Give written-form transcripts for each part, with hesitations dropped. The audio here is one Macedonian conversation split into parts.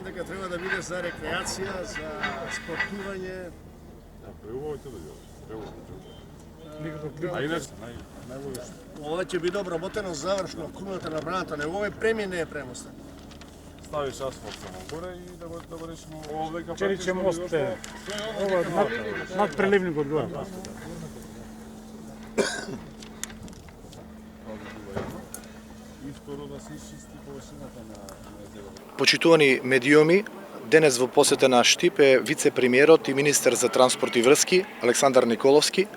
Дека треба да биде за рекреација, за спортување. Ова ќе биде обработено завршно, кумулата на браната, негове премие не е премостен. Ставиш асфалт само горе и да го решимо овдека. Чериче мост е. Ова над преливникот горе. И второ да се изчисти површината на езерото. Почитувани медиуми, денес во посета на Штип е вице-премиерот и министер за транспорт и врски Александар Николовски.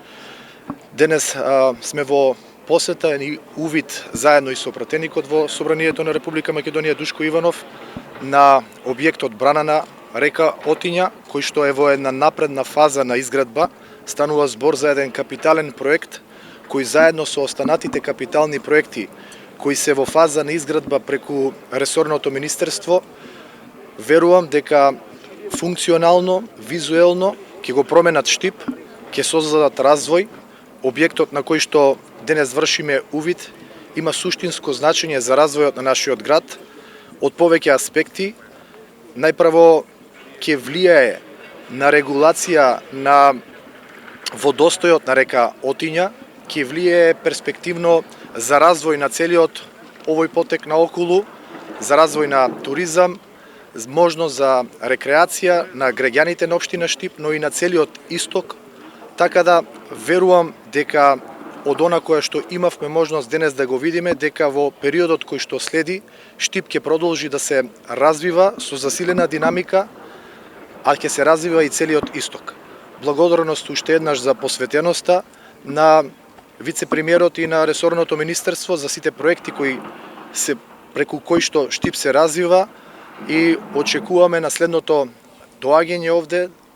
Денес сме во посета и увид заедно и со пратеникот во Собранието на Република Македонија Душко Иванов на објектот брана на река Отиња, кој што е во една напредна фаза на изградба. Станува збор за еден капитален проект кој заедно со останатите капитални проекти кои се во фаза на изградба преку ресорното министерство, верувам дека функционално, визуелно ќе го променат Штип, ќе создадат развој. Објектот на кој што денес вршиме увид има суштинско значење за развојот на нашиот град од повеќе аспекти. Најпрво ќе влијае на регулација на водостојот на река Отиња, ќе влијае перспективно за развој на целиот овој потек наоколу, за развој на туризам, можност за рекреација на граѓаните на општина Штип, но и на целиот исток. Така да верувам дека од она кое што имавме можност денес да го видиме, дека во периодот кој што следи, Штип ќе продолжи да се развива со засилена динамика, а ќе се развива и целиот исток. Благодарност уште еднаш за посветеноста на вице-премиерот и на ресорното министерство за сите проекти кои се преку кои што Штип се развива и очекуваме на следното доаѓање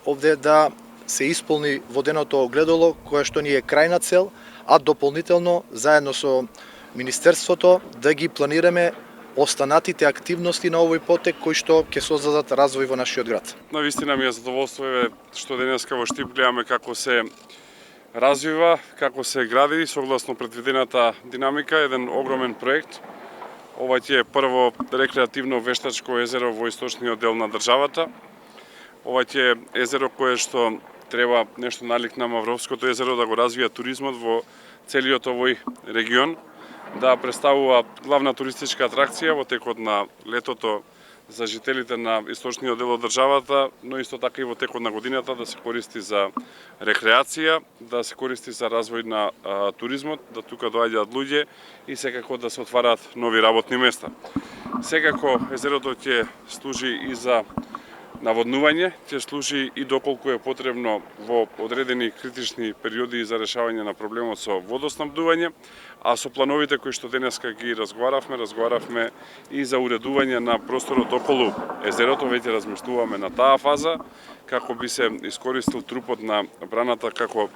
овде да се исполни воденото огледало кое што ни е крајна цел, а дополнително заедно со министерството да ги планираме останатите активности на овој потек кои што ќе создадат развој во нашиот град. Навистина ми е задоволство што денеска во Штип гледаме како се развива, како се гради согласно предвидената динамика, еден огромен проект. Ова ќе е прво рекреативно вештачко езеро во источниот дел на државата. Ова ќе е езеро кое што треба нешто налик на Мавровското езеро да го развија туризмот во целиот овој регион, да представува главна туристичка атракција во текот на летото за жителите на источниот дел од државата, но исто така и во текот на годината да се користи за рекреација, да се користи за развој на туризмот, да тука доаѓаат луѓе и секако да се отвараат нови работни места. Секако езерото ќе служи и за наводнување, ќе служи и доколку е потребно во одредени критични периоди за решавање на проблемот со водоснабдување, а со плановите кои што денеска ги разговаравме и за уредување на просторот околу езерото, веќе размислуваме на таа фаза, како би се искористил трупот на браната како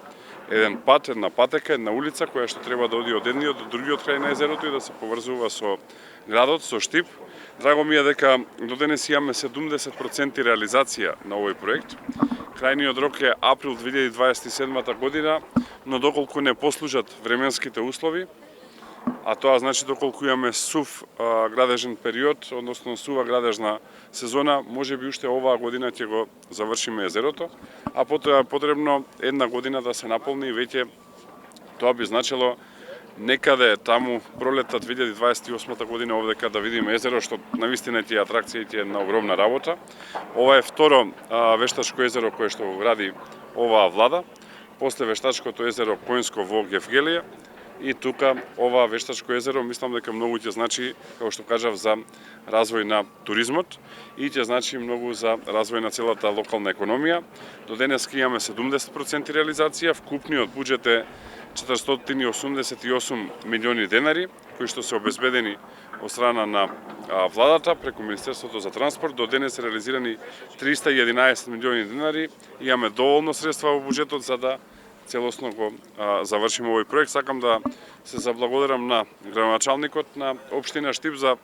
еден пат, една патека, една улица која што треба да оди од едниот до другиот крај на езерото и да се поврзува со градот, со Штип. Драго ми е дека до денес имаме 70% реализација на овој проект. Крајниот рок е април 2027 година, но доколку не послужат временските услови, а тоа значи доколку имаме сув градежен период, односно сува градежна сезона, може би уште оваа година ќе го завршиме езерото, а потоа е потребно една година да се наполни и веќе тоа би значило некаде таму пролетта 2028 година овдека да видиме езеро, што навистина тие атракции е една огромна работа. Ова е второ вештачко езеро кое што го гради оваа влада, после вештачкото езеро Коинско во Гевгелија. И тука ова вештачко езеро мислам дека многу ќе значи, како што кажав, за развој на туризмот и ќе значи многу за развој на целата локална економија. До денеска имаме 70% реализација, вкупниот буџет е 488 милиони денари, кои што се обезбедени од страна на владата преку Министерството за транспорт. До денес се реализирани 311 милиони денари. Имаме доволно средства во буџетот за да целосно го завршиме овој проект. Сакам да се заблагодарам на градоначалникот на општина Штип за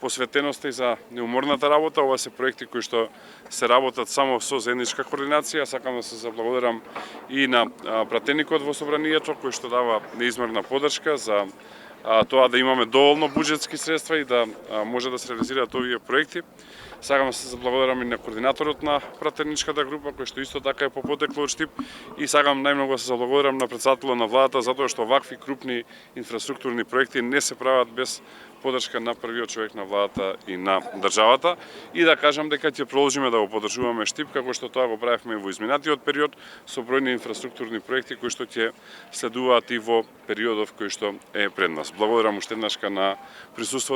посветеноста и за неуморната работа. Ова се проекти кои што се работат само со заедничка координација. Сакам да се заблагодарам и на пратеникот во собранието кој што дава неизмерна поддршка за тоа да имаме доволно буџетски средства и да може да се реализираат овие проекти. Сакам да се заблагодарам и на координаторот на пратеничката група, кој што исто така е по потекло од Штип, и сакам најмногу да се заблагодарам на претседателот на владата затоа што вакви крупни инфраструктурни проекти не се прават без поддршка на првиот човек на владата и на државата, и да кажам дека ќе продолжиме да го поддржуваме Штип како што тоа го правевме во изминатиот период со бројни инфраструктурни проекти кои што ќе следуваат и во периодов кој што е пред нас. Благодарам уште еднаш на присуството